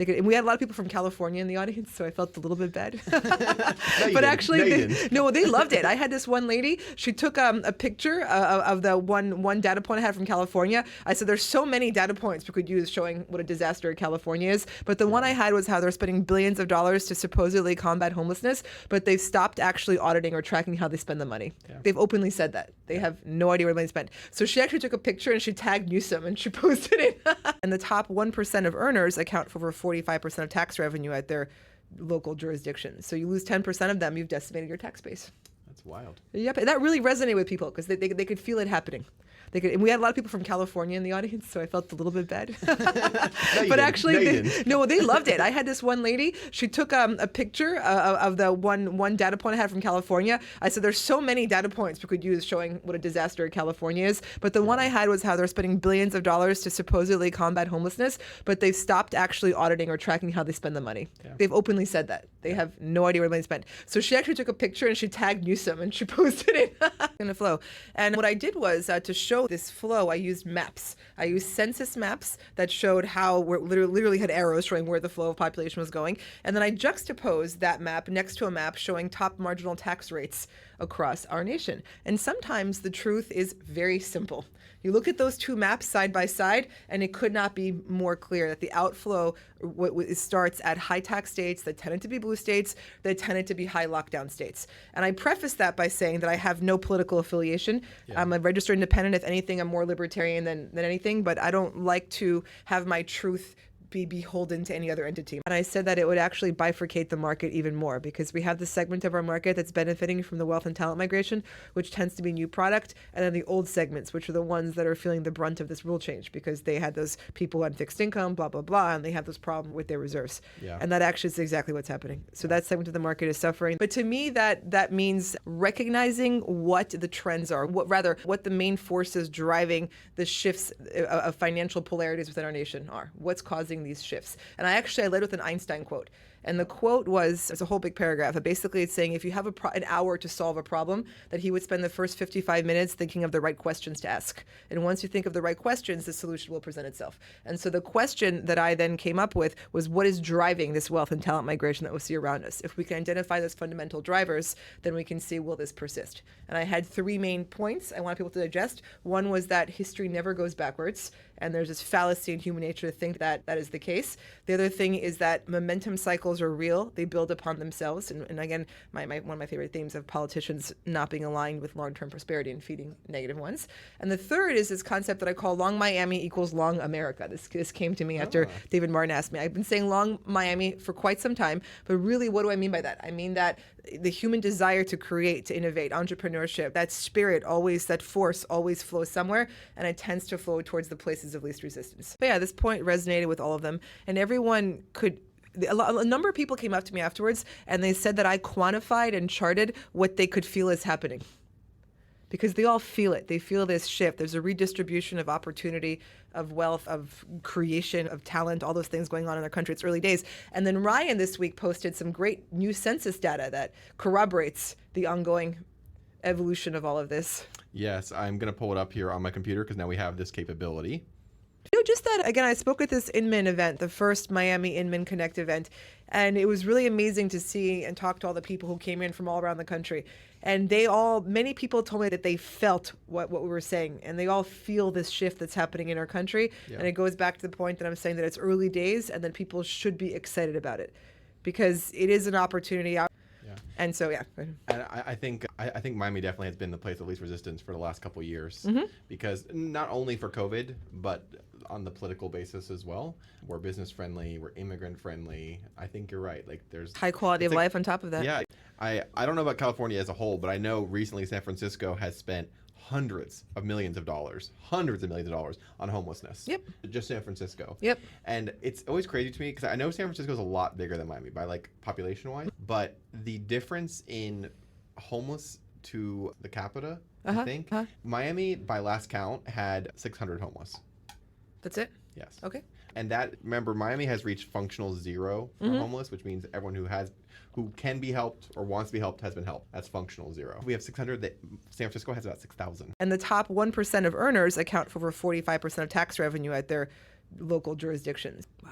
And we had a lot of people from California in the audience, so I felt a little bit bad. But actually, they loved it. I had this one lady, she took a picture of the one data point I had from California. I said, there's so many data points we could use showing what a disaster California is. But the one I had was how they're spending billions of dollars to supposedly combat homelessness, but they've stopped actually auditing or tracking how they spend the money. Yeah. They've openly said that. They have no idea where the money's spent. So she actually took a picture and she tagged Newsom and she posted it. And the top 1% of earners account for over 45% of tax revenue at their local jurisdictions. So you lose 10% of them, you've decimated your tax base. That's wild. Yep, and that really resonated with people because they could feel it happening. And we had a lot of people from California in the audience, so I felt a little bit bad. But actually, they loved it. I had this one lady, she took a picture of the one data point I had from California. I said, there's so many data points we could use showing what a disaster California is. But the one I had was how they're spending billions of dollars to supposedly combat homelessness, but they've stopped actually auditing or tracking how they spend the money. Yeah. They've openly said that. They have no idea where the money's spent. So she actually took a picture and she tagged Newsom and she posted it in the flow. And what I did was to show this flow, I used maps. I used census maps that showed how we literally had arrows showing where the flow of population was going. And then I juxtaposed that map next to a map showing top marginal tax rates across our nation. And sometimes the truth is very simple. You look at those two maps side by side, and it could not be more clear that the outflow starts at high tax states that tended to be blue states, that tended to be high lockdown states. And I preface that by saying that I have no political affiliation. Yeah. I'm a registered independent. If anything, I'm more libertarian than anything, but I don't like to have my truth be beholden to any other entity. And I said that it would actually bifurcate the market even more because we have the segment of our market that's benefiting from the wealth and talent migration, which tends to be new product, and then the old segments, which are the ones that are feeling the brunt of this rule change because they had those people on fixed income, blah, blah, blah, and they have this problem with their reserves. Yeah. And that actually is exactly what's happening. So that segment of the market is suffering. But to me, that means recognizing what the trends are, what the main forces driving the shifts of financial polarities within our nation are. What's causing these shifts? And I led with an Einstein quote. And the quote it's a whole big paragraph, but basically it's saying if you have an hour to solve a problem, that he would spend the first 55 minutes thinking of the right questions to ask. And once you think of the right questions, the solution will present itself. And so the question that I then came up with was, what is driving this wealth and talent migration that we see around us? If we can identify those fundamental drivers, then we can see, will this persist? And I had three main points I want people to digest. One was that history never goes backwards, and there's this fallacy in human nature to think that that is the case. The other thing is that momentum cycles are real. They build upon themselves. And again, one of my favorite themes of politicians not being aligned with long-term prosperity and feeding negative ones. And the third is this concept that I call long Miami equals long America. This came to me after David Martin asked me. I've been saying long Miami for quite some time, but really what do I mean by that? I mean that the human desire to create, to innovate, entrepreneurship, that spirit that force always flows somewhere, and it tends to flow towards the places of least resistance. But yeah, this point resonated with all of them, and everyone a number of people came up to me afterwards, and they said that I quantified and charted what they could feel is happening. Because they all feel it. They feel this shift. There's a redistribution of opportunity, of wealth, of creation, of talent, all those things going on in our country. It's early days. And then Ryan this week posted some great new census data that corroborates the ongoing evolution of all of this. Yes, I'm going to pull it up here on my computer because now we have this capability. Just that, again, I spoke at this INMAN event, the first Miami INMAN Connect event, and it was really amazing to see and talk to all the people who came in from all around the country. And many people told me that they felt what we were saying, and they all feel this shift that's happening in our country. Yeah. And it goes back to the point that I'm saying that it's early days and that people should be excited about it because it is an opportunity. Yeah. And so, yeah. And I think Miami definitely has been the place of least resistance for the last couple of years because not only for COVID, but on the political basis as well. We're business friendly, we're immigrant friendly. I think you're right. Like there's high quality of life on top of that. Yeah. I don't know about California as a whole, but I know recently San Francisco has spent hundreds of millions of dollars on homelessness. Yep. Just San Francisco. Yep. And it's always crazy to me because I know San Francisco is a lot bigger than Miami by like population wise, but the difference in homeless to the capita, I think, Miami by last count had 600 homeless. That's it? Yes. Okay. And remember, Miami has reached functional zero for homeless, which means everyone who can be helped or wants to be helped has been helped. That's functional zero. We have 600. San Francisco has about 6,000. And the top 1% of earners account for over 45% of tax revenue at their local jurisdictions. Wow.